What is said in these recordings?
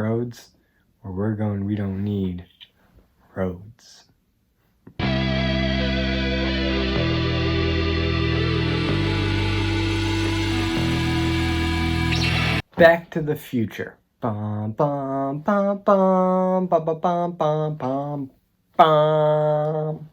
roads? Where we're going, we don't need roads. Back to the Future. Bum bum bum bum bum bum bum bum bum bum.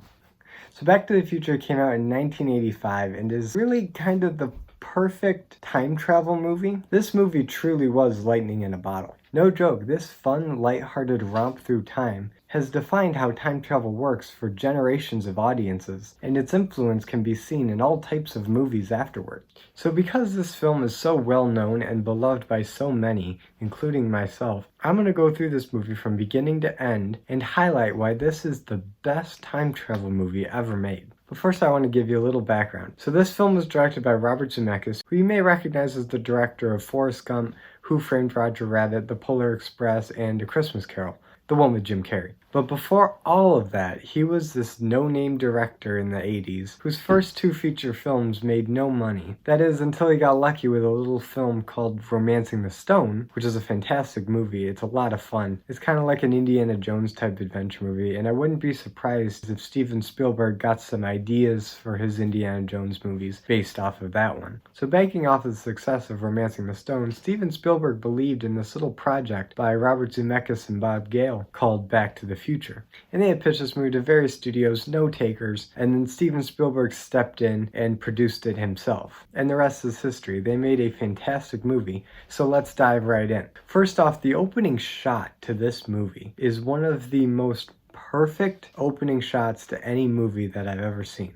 So Back to the Future came out in 1985 and is really kind of the perfect time travel movie. This movie truly was lightning in a bottle. No joke, this fun, lighthearted romp through time has defined how time travel works for generations of audiences, and its influence can be seen in all types of movies afterward. So because this film is so well known and beloved by so many, including myself, I'm going to go through this movie from beginning to end and highlight why this is the best time travel movie ever made. But first I want to give you a little background. So this film was directed by Robert Zemeckis, who you may recognize as the director of Forrest Gump, Who Framed Roger Rabbit, The Polar Express, and A Christmas Carol, the one with Jim Carrey. But before all of that, he was this no-name director in the 80s whose first two feature films made no money. That is, until he got lucky with a little film called Romancing the Stone, which is a fantastic movie. It's a lot of fun. It's kind of like an Indiana Jones type adventure movie, and I wouldn't be surprised if Steven Spielberg got some ideas for his Indiana Jones movies based off of that one. So banking off of the success of Romancing the Stone, Steven Spielberg believed in this little project by Robert Zemeckis and Bob Gale called Back to the Future. And they had pitched this movie to various studios, no takers, and then Steven Spielberg stepped in and produced it himself. And the rest is history. They made a fantastic movie, so let's dive right in. First off, the opening shot to this movie is one of the most perfect opening shots to any movie that I've ever seen.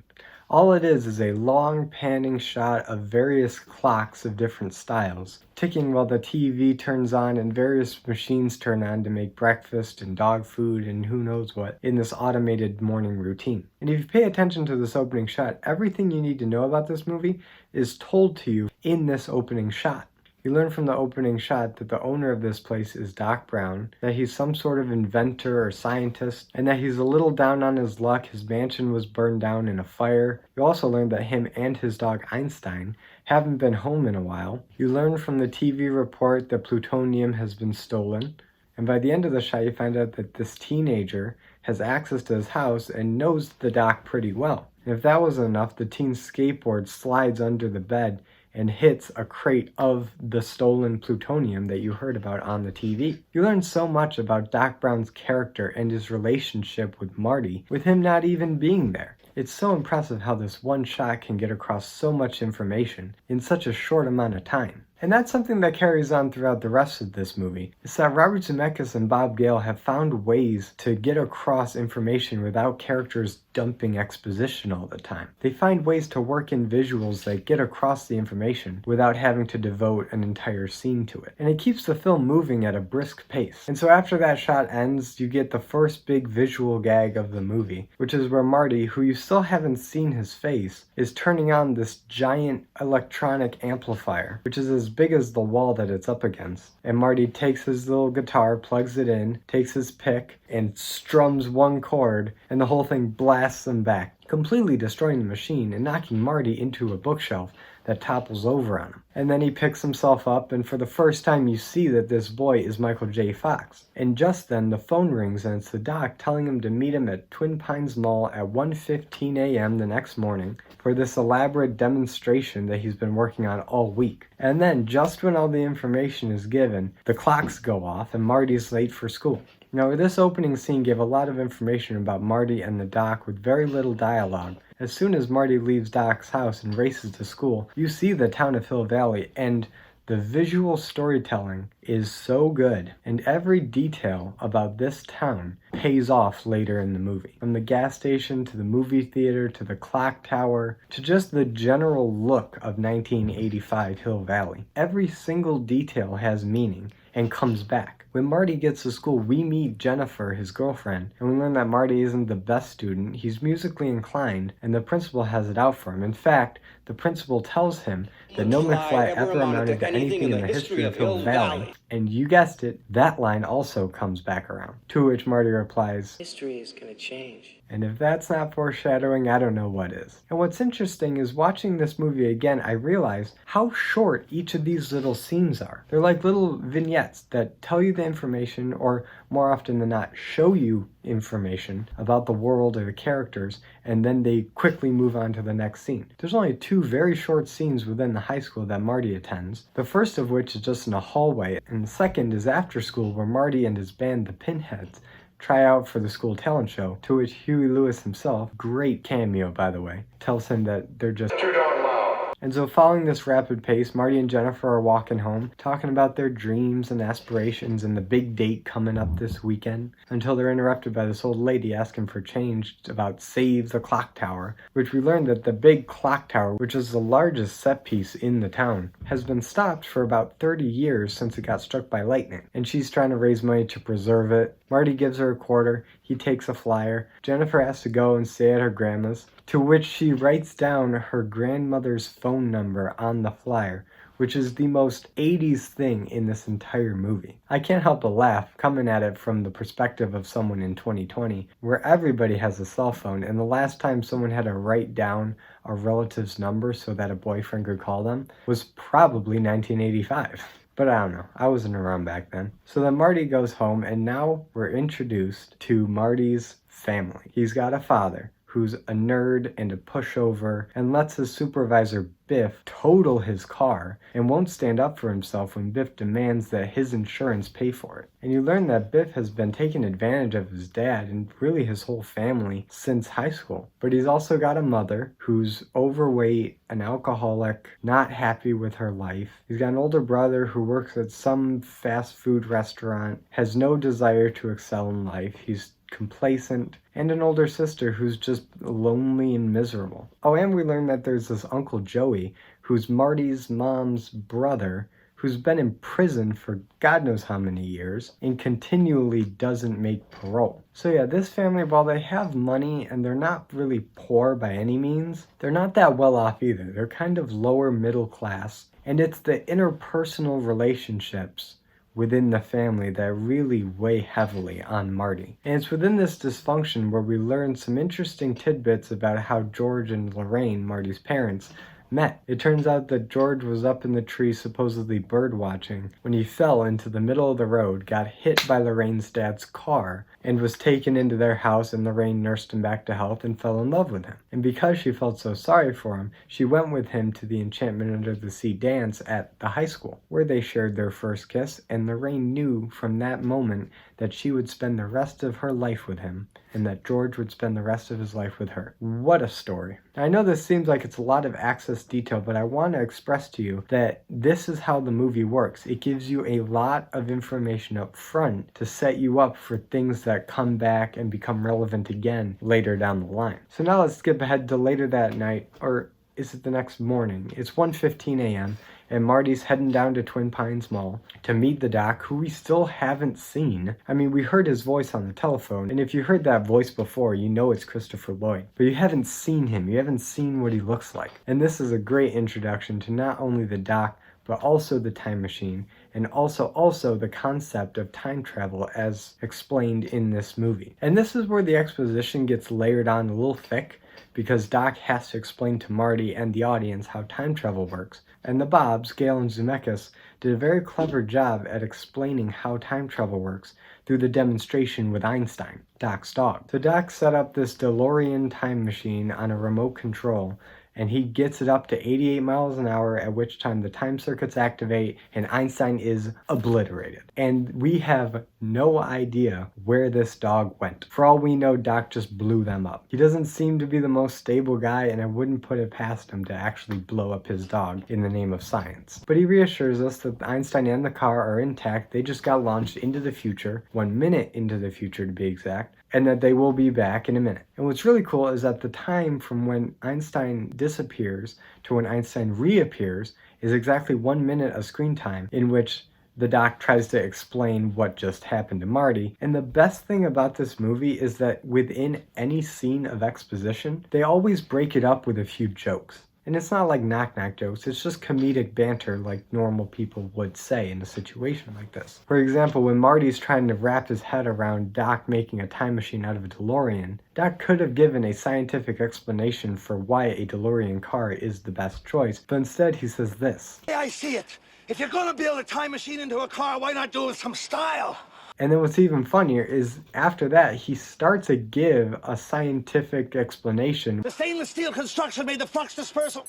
All it is a long panning shot of various clocks of different styles, ticking while the TV turns on and various machines turn on to make breakfast and dog food and who knows what in this automated morning routine. And if you pay attention to this opening shot, everything you need to know about this movie is told to you in this opening shot. You learn from the opening shot that the owner of this place is Doc Brown, that he's some sort of inventor or scientist, and that he's a little down on his luck. His mansion was burned down in a fire. You also learn that him and his dog Einstein haven't been home in a while. You learn from the TV report that plutonium has been stolen. And by the end of the shot, you find out that this teenager has access to his house and knows the doc pretty well. And if that wasn't enough, the teen's skateboard slides under the bed and hits a crate of the stolen plutonium that you heard about on the TV. You learn so much about Doc Brown's character and his relationship with Marty, with him not even being there. It's so impressive how this one shot can get across so much information in such a short amount of time. And that's something that carries on throughout the rest of this movie. It's that Robert Zemeckis and Bob Gale have found ways to get across information without characters dumping exposition all the time. They find ways to work in visuals that get across the information without having to devote an entire scene to it. And it keeps the film moving at a brisk pace. And so after that shot ends, you get the first big visual gag of the movie, which is where Marty, who you still haven't seen his face, is turning on this giant electronic amplifier, which is as big as the wall that it's up against. And Marty takes his little guitar, plugs it in, takes his pick, and strums one chord, and the whole thing blasts them back, completely destroying the machine and knocking Marty into a bookshelf that topples over on him. And then he picks himself up, and for the first time you see that this boy is Michael J. Fox. And just then the phone rings and it's the doc telling him to meet him at Twin Pines Mall at 1:15 a.m. the next morning for this elaborate demonstration that he's been working on all week. And then just when all the information is given, the clocks go off and Marty's late for school. Now, this opening scene gave a lot of information about Marty and the doc with very little dialogue. As soon as Marty leaves Doc's house and races to school, you see the town of Hill Valley, and the visual storytelling is so good, and every detail about this town pays off later in the movie. From the gas station to the movie theater to the clock tower to just the general look of 1985 Hill Valley. Every single detail has meaning and comes back. When Marty gets to school, we meet Jennifer, his girlfriend, and we learn that Marty isn't the best student. He's musically inclined, and the principal has it out for him. In fact, the principal tells him that no McFly ever amounted to anything in the history of Hill Valley. And you guessed it, that line also comes back around. To which Marty replies, "History is gonna change." And if that's not foreshadowing, I don't know what is. And what's interesting is watching this movie again, I realized how short each of these little scenes are. They're like little vignettes that tell you the the information, or more often than not, show you information about the world or the characters, and then they quickly move on to the next scene. There's only 2 very short scenes within the high school that Marty attends, the first of which is just in a hallway, and the second is after school where Marty and his band, the Pinheads, try out for the school talent show, to which Huey Lewis himself, great cameo by the way, tells him that they're just too darn loud. And so following this rapid pace, Marty and Jennifer are walking home, talking about their dreams and aspirations and the big date coming up this weekend, until they're interrupted by this old lady asking for change about Save the Clock Tower, which we learned that the big clock tower, which is the largest set piece in the town, has been stopped for about 30 years since it got struck by lightning, and she's trying to raise money to preserve it. Marty gives her a quarter, he takes a flyer, Jennifer has to go and stay at her grandma's, to which she writes down her grandmother's phone number on the flyer, which is the most 80s thing in this entire movie. I can't help but laugh coming at it from the perspective of someone in 2020, where everybody has a cell phone, and the last time someone had to write down a relative's number so that a boyfriend could call them was probably 1985. But I don't know, I wasn't around back then. So then Marty goes home, and now we're introduced to Marty's family. He's got a father who's a nerd and a pushover and lets his supervisor Biff total his car and won't stand up for himself when Biff demands that his insurance pay for it. And you learn that Biff has been taking advantage of his dad and really his whole family since high school. But he's also got a mother who's overweight, an alcoholic, not happy with her life. He's got an older brother who works at some fast food restaurant, has no desire to excel in life. He's complacent, and an older sister who's just lonely and miserable. Oh, and we learn that there's this Uncle Joey, who's Marty's mom's brother, who's been in prison for God knows how many years, and continually doesn't make parole. So yeah, this family, while they have money and they're not really poor by any means, they're not that well off either. They're kind of lower middle class, and it's the interpersonal relationships within the family that really weigh heavily on Marty. And it's within this dysfunction where we learn some interesting tidbits about how George and Lorraine, Marty's parents, met. It turns out that George was up in the tree supposedly bird watching when he fell into the middle of the road, got hit by Lorraine's dad's car, and was taken into their house, and Lorraine nursed him back to health and fell in love with him. And because she felt so sorry for him, she went with him to the Enchantment Under the Sea dance at the high school, where they shared their first kiss, and Lorraine knew from that moment that she would spend the rest of her life with him, and that George would spend the rest of his life with her. What a story. I know this seems like it's a lot of access detail, but I want to express to you that this is how the movie works. It gives you a lot of information up front to set you up for things that come back and become relevant again later down the line. So now let's skip ahead to later that night, or is it the next morning? It's 1:15 a.m. and Marty's heading down to Twin Pines Mall to meet the doc, who we still haven't seen. I mean, we heard his voice on the telephone, and if you heard that voice before, you know it's Christopher Lloyd. But you haven't seen him. You haven't seen what he looks like. And this is a great introduction to not only the doc, but also the time machine, and also the concept of time travel as explained in this movie. And this is where the exposition gets layered on a little thick, because Doc has to explain to Marty and the audience how time travel works. And the Bobs, Gale and Zemeckis, did a very clever job at explaining how time travel works through the demonstration with Einstein, Doc's dog. So Doc set up this DeLorean time machine on a remote control, and he gets it up to 88 miles an hour, at which time the time circuits activate and Einstein is obliterated. And we have no idea where this dog went. For all we know, Doc just blew them up. He doesn't seem to be the most stable guy, and I wouldn't put it past him to actually blow up his dog in the name of science. But he reassures us that Einstein and the car are intact. They just got launched into the future, 1 minute into the future to be exact, and that they will be back in a minute. And what's really cool is that the time from when Einstein disappears to when Einstein reappears is exactly 1 minute of screen time, in which the doc tries to explain what just happened to Marty. And the best thing about this movie is that within any scene of exposition, they always break it up with a few jokes. And it's not like knock-knock jokes, it's just comedic banter like normal people would say in a situation like this. For example, when Marty's trying to wrap his head around Doc making a time machine out of a DeLorean, Doc could have given a scientific explanation for why a DeLorean car is the best choice, but instead he says this. I see it. If you're gonna build a time machine into a car, why not do it with some style? And then what's even funnier is after that, he starts to give a scientific explanation, The stainless steel construction made the flux dispersal.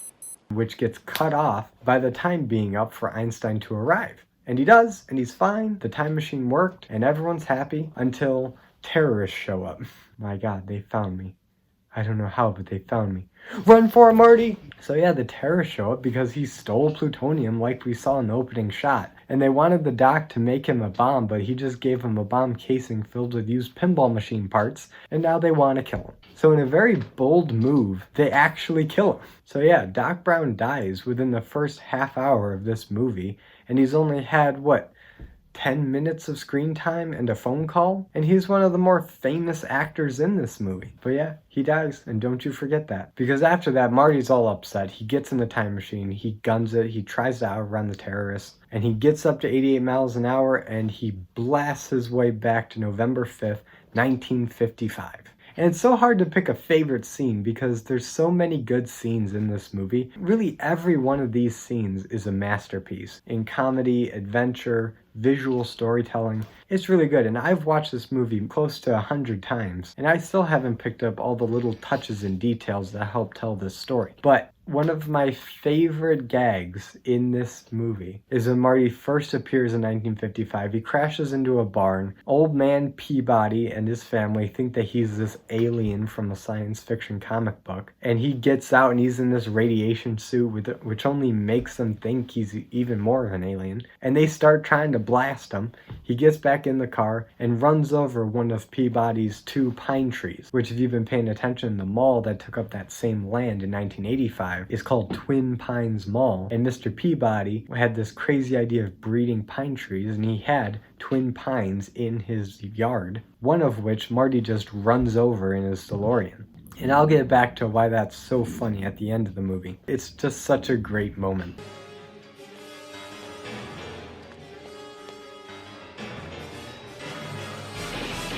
which gets cut off by the time being up for Einstein to arrive. And he does, and he's fine. The time machine worked, and everyone's happy until terrorists show up. My God, they found me. I don't know how, but they found me. Run for it, Marty! So yeah, the terrorists show up because he stole plutonium like we saw in the opening shot. And they wanted the doc to make him a bomb, but he just gave him a bomb casing filled with used pinball machine parts, and now they want to kill him. So in a very bold move, they actually kill him. So yeah, Doc Brown dies within the first half hour of this movie, and he's only had, what, 10 minutes of screen time and a phone call, and he's one of the more famous actors in this movie. But yeah, he dies, and don't you forget that. Because after that, Marty's all upset. He gets in the time machine, he guns it, he tries to outrun the terrorists, and he gets up to 88 miles an hour, and he blasts his way back to November 5th, 1955. And it's so hard to pick a favorite scene because there's so many good scenes in this movie. Really, every one of these scenes is a masterpiece in comedy, adventure, visual storytelling. It's really good, and I've watched this movie close to 100 times, and I still haven't picked up all the little touches and details that help tell this story. But one of my favorite gags in this movie is when Marty first appears in 1955. He crashes into a barn. Old man Peabody and his family think that he's this alien from a science fiction comic book. And he gets out and he's in this radiation suit which only makes them think he's even more of an alien. And they start trying to blast him. He gets back in the car and runs over one of Peabody's 2 pine trees, which if you've been paying attention, the mall that took up that same land in 1985 is called Twin Pines Mall, and Mr. Peabody had this crazy idea of breeding pine trees, and he had twin pines in his yard, one of which Marty just runs over in his DeLorean. And I'll get back to why that's so funny at the end of the movie. It's just such a great moment.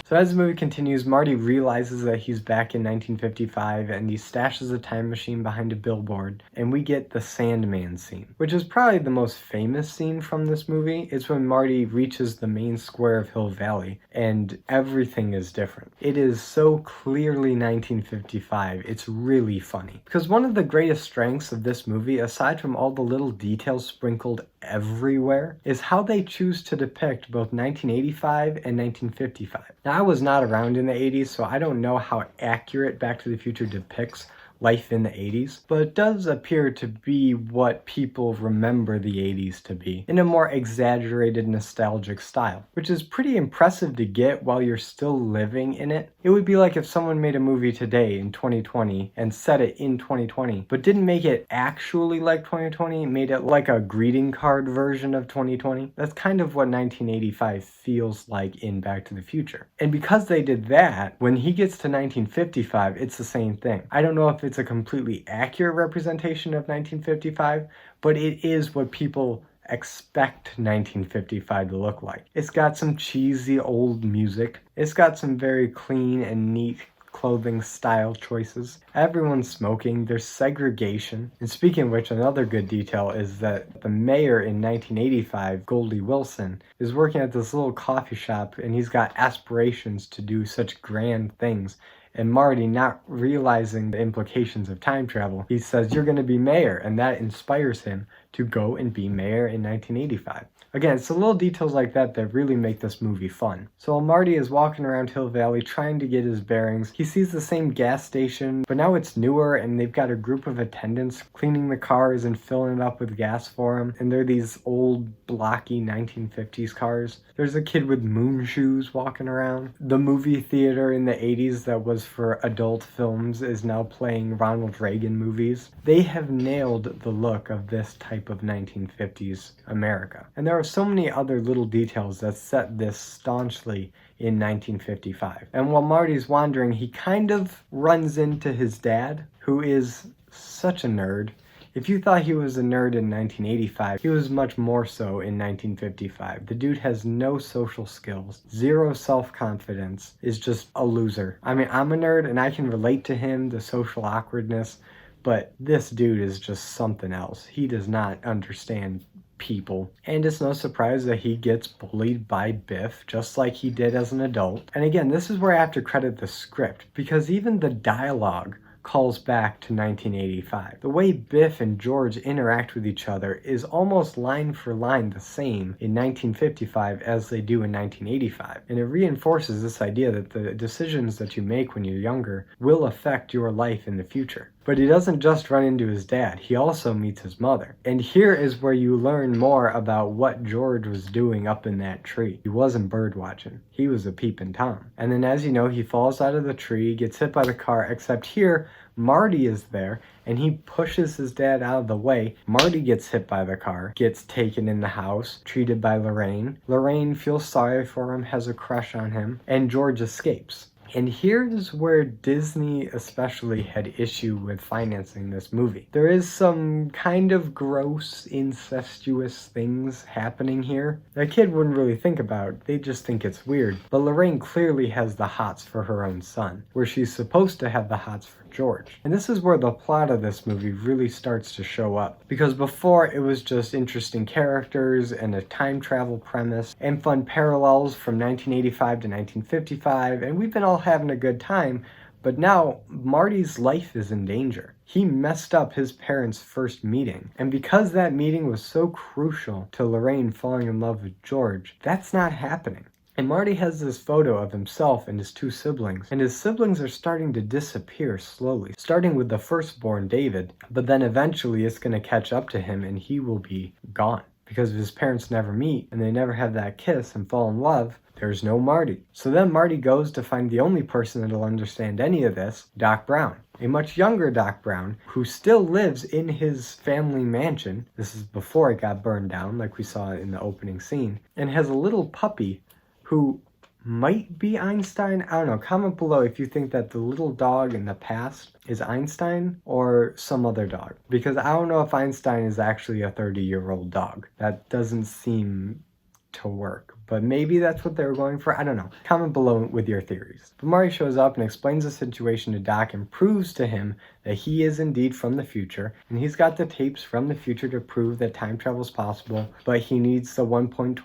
So as the movie continues, Marty realizes that he's back in 1955 and he stashes a time machine behind a billboard, and we get the Sandman scene, which is probably the most famous scene from this movie. It's when Marty reaches the main square of Hill Valley and everything is different. It is so clearly 1955, it's really funny. Because one of the greatest strengths of this movie, aside from all the little details sprinkled everywhere, is how they choose to depict both 1985 and 1955. Now, I was not around in the 80s, so I don't know how accurate Back to the Future depicts life in the 80s, but it does appear to be what people remember the 80s to be, in a more exaggerated, nostalgic style, which is pretty impressive to get while you're still living in it. It would be like if someone made a movie today in 2020 and set it in 2020, but didn't make it actually like 2020, made it like a greeting card version of 2020. That's kind of what 1985 feels like in Back to the Future. And because they did that, when he gets to 1955, it's the same thing. I don't know if it's a completely accurate representation of 1955, but it is what people expect 1955 to look like. It's got some cheesy old music. It's got some very clean and neat clothing style choices. Everyone's smoking. There's segregation. And speaking of which, another good detail is that the mayor in 1985, Goldie Wilson, is working at this little coffee shop, and he's got aspirations to do such grand things. And Marty, not realizing the implications of time travel, he says, "You're going to be mayor," and that inspires him to go and be mayor in 1985. Again, it's the little details like that that really make this movie fun. So while Marty is walking around Hill Valley trying to get his bearings, he sees the same gas station, but now it's newer and they've got a group of attendants cleaning the cars and filling it up with gas for him. And they're these old, blocky 1950s cars. There's a kid with moon shoes walking around. The movie theater in the 80s that was for adult films is now playing Ronald Reagan movies. They have nailed the look of this type of 1950s America. And there are so many other little details that set this staunchly in 1955. And while Marty's wandering, he kind of runs into his dad, who is such a nerd. If you thought he was a nerd in 1985, he was much more so in 1955. The dude has no social skills, zero self-confidence, is just a loser. I mean, I'm a nerd and I can relate to him, the social awkwardness, but this dude is just something else. He does not understand people. And it's no surprise that he gets bullied by Biff, just like he did as an adult. And again, this is where I have to credit the script, because even the dialogue calls back to 1985. The way Biff and George interact with each other is almost line for line the same in 1955 as they do in 1985. And it reinforces this idea that the decisions that you make when you're younger will affect your life in the future. But he doesn't just run into his dad, he also meets his mother. And here is where you learn more about what George was doing up in that tree. He wasn't bird watching, he was a peeping Tom. And then, as you know, he falls out of the tree, gets hit by the car, except here, Marty is there, and he pushes his dad out of the way. Marty gets hit by the car, gets taken in the house, treated by Lorraine. Lorraine feels sorry for him, has a crush on him, and George escapes. And here's where Disney especially had issue with financing this movie. There is some kind of gross, incestuous things happening here that a kid wouldn't really think about. They just think it's weird. But Lorraine clearly has the hots for her own son, where she's supposed to have the hots for George. And this is where the plot of this movie really starts to show up. Because before, it was just interesting characters and a time travel premise and fun parallels from 1985 to 1955, and we've been all having a good time. But now, Marty's life is in danger. He messed up his parents' first meeting. And because that meeting was so crucial to Lorraine falling in love with George, that's not happening. And Marty has this photo of himself and his two siblings, and his siblings are starting to disappear slowly, starting with the firstborn, David, but then eventually it's going to catch up to him and he will be gone. Because if his parents never meet and they never have that kiss and fall in love, there's no Marty. So then Marty goes to find the only person that'll understand any of this, Doc Brown. A much younger Doc Brown, who still lives in his family mansion. This is before it got burned down, like we saw in the opening scene, and has a little puppy who might be Einstein. I don't know. Comment below if you think that the little dog in the past is Einstein or some other dog. Because I don't know if Einstein is actually a 30-year-old dog. That doesn't seem to work. But maybe that's what they were going for. I don't know. Comment below with your theories. But Marty shows up and explains the situation to Doc and proves to him that he is indeed from the future. And he's got the tapes from the future to prove that time travel is possible. But he needs the 1.21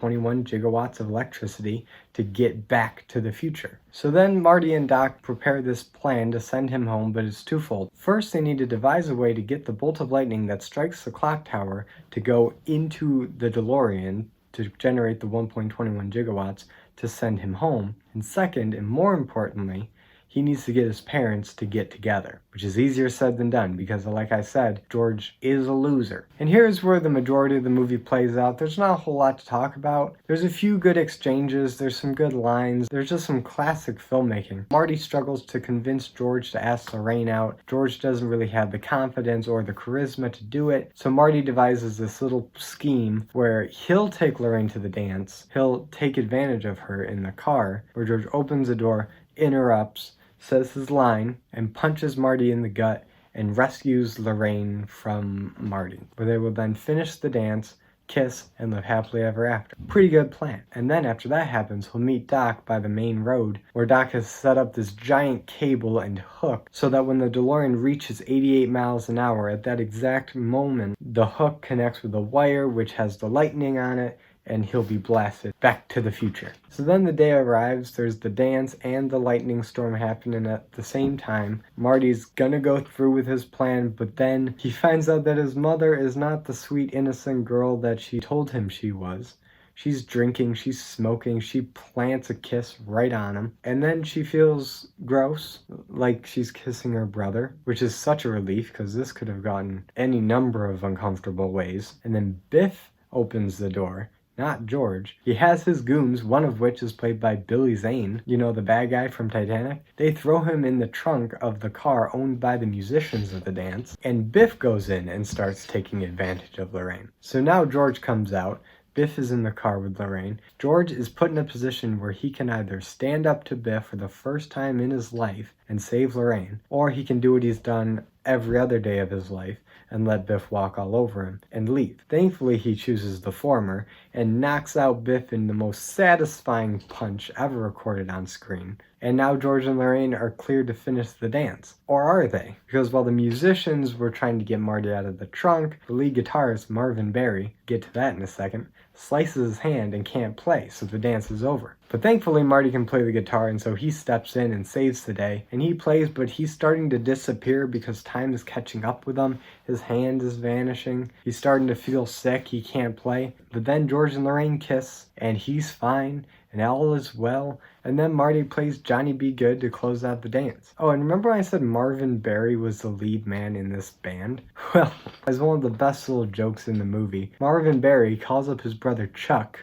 gigawatts of electricity to get back to the future. So then Marty and Doc prepare this plan to send him home, but it's twofold. First, they need to devise a way to get the bolt of lightning that strikes the clock tower to go into the DeLorean to generate the 1.21 gigawatts to send him home. And second, and more importantly, he needs to get his parents to get together, which is easier said than done because, like I said, George is a loser. And here's where the majority of the movie plays out. There's not a whole lot to talk about. There's a few good exchanges, there's some good lines, there's just some classic filmmaking. Marty struggles to convince George to ask Lorraine out. George doesn't really have the confidence or the charisma to do it, so Marty devises this little scheme where he'll take Lorraine to the dance, he'll take advantage of her in the car, where George opens the door, interrupts, says his line, and punches Marty in the gut and rescues Lorraine from Marty, where they will then finish the dance, kiss, and live happily ever after. Pretty good plan. And then after that happens, he'll meet Doc by the main road, where Doc has set up this giant cable and hook so that when the DeLorean reaches 88 miles an hour, at that exact moment, the hook connects with a wire which has the lightning on it, and he'll be blasted back to the future. So then the day arrives, there's the dance and the lightning storm happening at the same time. Marty's gonna go through with his plan, but then he finds out that his mother is not the sweet, innocent girl that she told him she was. She's drinking, she's smoking, she plants a kiss right on him, and then she feels gross, like she's kissing her brother, which is such a relief because this could have gotten any number of uncomfortable ways. And then Biff opens the door, not George. He has his goons, one of which is played by Billy Zane, you know, the bad guy from Titanic. They throw him in the trunk of the car owned by the musicians of the dance, and Biff goes in and starts taking advantage of Lorraine. So now George comes out. Biff is in the car with Lorraine. George is put in a position where he can either stand up to Biff for the first time in his life and save Lorraine, or he can do what he's done every other day of his life and let Biff walk all over him and leave. Thankfully, he chooses the former and knocks out Biff in the most satisfying punch ever recorded on screen. And now George and Lorraine are cleared to finish the dance. Or are they? Because while the musicians were trying to get Marty out of the trunk, the lead guitarist, Marvin Berry, get to that in a second, slices his hand and can't play, so the dance is over. But thankfully Marty can play the guitar, and so he steps in and saves the day. And he plays, but he's starting to disappear because time is catching up with him. His hand is vanishing. He's starting to feel sick. He can't play. But then George and Lorraine kiss, and he's fine, and all is well. And then Marty plays Johnny Be Good to close out the dance. Oh, and remember when I said Marvin Berry was the lead man in this band? Well, as one of the best little jokes in the movie, Marvin Berry calls up his brother Chuck,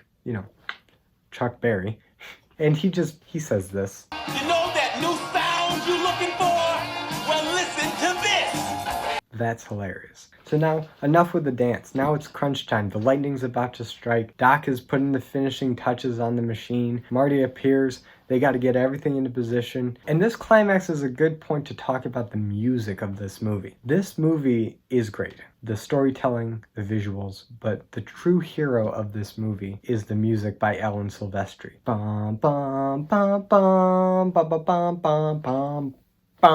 Chuck Berry, and he says this. You know that new sound you looking for? Well, listen to this. That's hilarious. So now, enough with the dance. Now it's crunch time. The lightning's about to strike. Doc is putting the finishing touches on the machine. Marty appears. They got to get everything into position. And this climax is a good point to talk about the music of this movie. This movie is great. The storytelling, the visuals, but the true hero of this movie is the music by Alan Silvestri. Bum, bum, bum, bum, bum, bum, bum, bum, bum.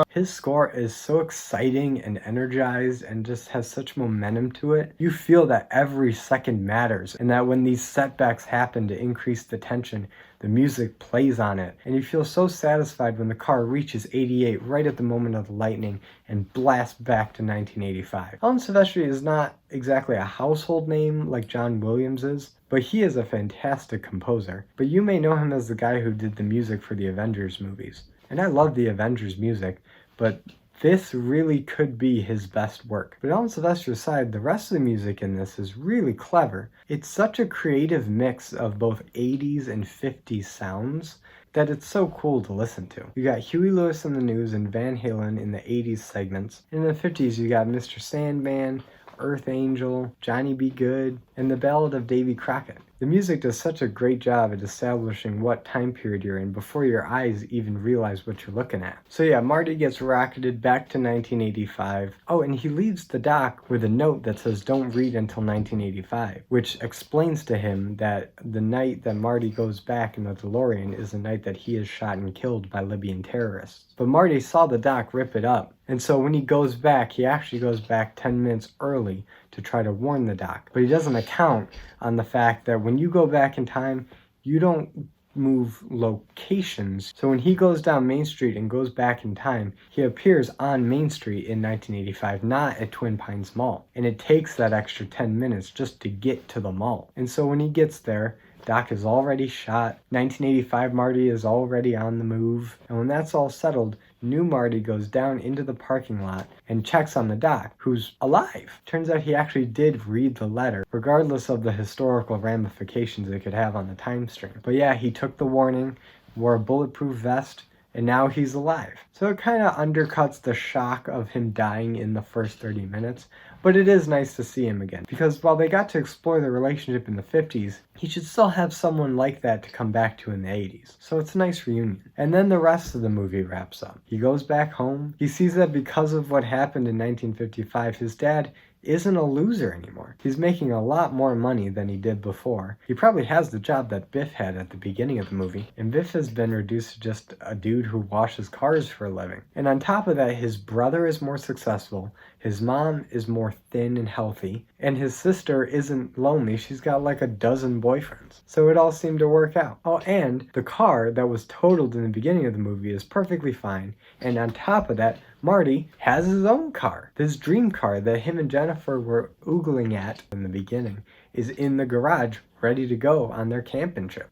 His score is so exciting and energized and just has such momentum to it. You feel that every second matters, and that when these setbacks happen to increase the tension, the music plays on it. And you feel so satisfied when the car reaches 88 right at the moment of the lightning and blasts back to 1985. Alan Silvestri is not exactly a household name like John Williams is, but he is a fantastic composer. But you may know him as the guy who did the music for the Avengers movies. And I love the Avengers music, but this really could be his best work. But on Silvestri's side, the rest of the music in this is really clever. It's such a creative mix of both 80s and 50s sounds that it's so cool to listen to. You got Huey Lewis in the News and Van Halen in the 80s segments. In the 50s, you got Mr. Sandman, Earth Angel, Johnny Be Good, and the Ballad of Davy Crockett. The music does such a great job at establishing what time period you're in before your eyes even realize what you're looking at. So yeah, Marty gets rocketed back to 1985. Oh, and he leaves the dock with a note that says don't read until 1985, which explains to him that the night that Marty goes back in the DeLorean is the night that he is shot and killed by Libyan terrorists. But Marty saw the dock rip it up, and so when he goes back, he actually goes back 10 minutes early to try to warn the doc. But he doesn't account on the fact that when you go back in time, you don't move locations. So when he goes down Main Street and goes back in time, he appears on Main Street in 1985, not at Twin Pines Mall. And it takes that extra 10 minutes just to get to the mall. And so when he gets there, Doc is already shot. 1985 Marty is already on the move. And when that's all settled, new Marty goes down into the parking lot and checks on the Doc, who's alive. Turns out he actually did read the letter, regardless of the historical ramifications it could have on the time stream. But yeah, he took the warning, wore a bulletproof vest, and now he's alive. So it kind of undercuts the shock of him dying in the first 30 minutes, but it is nice to see him again. Because while they got to explore the relationship in the 50s, he should still have someone like that to come back to in the 80s. So it's a nice reunion. And then the rest of the movie wraps up. He goes back home. He sees that because of what happened in 1955, his dad isn't a loser anymore. He's making a lot more money than he did before. He probably has the job that Biff had at the beginning of the movie, and Biff has been reduced to just a dude who washes cars for a living. And on top of that, his brother is more successful, his mom is more thin and healthy, and his sister isn't lonely. She's got like a dozen boyfriends. So it all seemed to work out. Oh, and the car that was totaled in the beginning of the movie is perfectly fine, and on top of that, Marty has his own car. This dream car that him and Jennifer were oogling at in the beginning is in the garage, ready to go on their camping trip.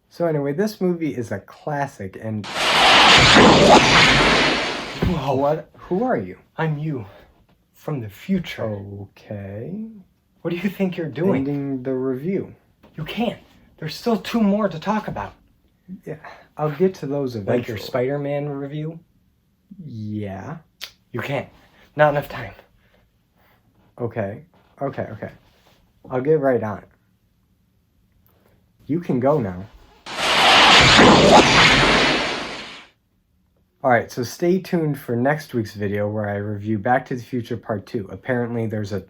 So anyway, this movie is a classic, and... Whoa. What? Who are you? I'm you. From the future. Okay. What do you think you're doing? Ending the review. You can't. There's still 2 more to talk about. Yeah, I'll get to those eventually. Like your Spider-Man review? Yeah. You can't. Not enough time. Okay. I'll get right on it. You can go now. Alright, so stay tuned for next week's video where I review Back to the Future Part 2. Apparently there's a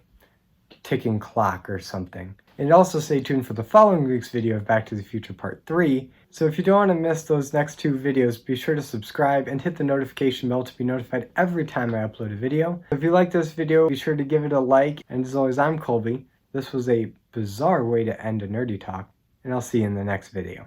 ticking clock or something. And also stay tuned for the following week's video of Back to the Future Part 3. So if you don't want to miss those next two videos, be sure to subscribe and hit the notification bell to be notified every time I upload a video. If you like this video, be sure to give it a like. And as always, I'm Colby. This was a bizarre way to end a nerdy talk, and I'll see you in the next video.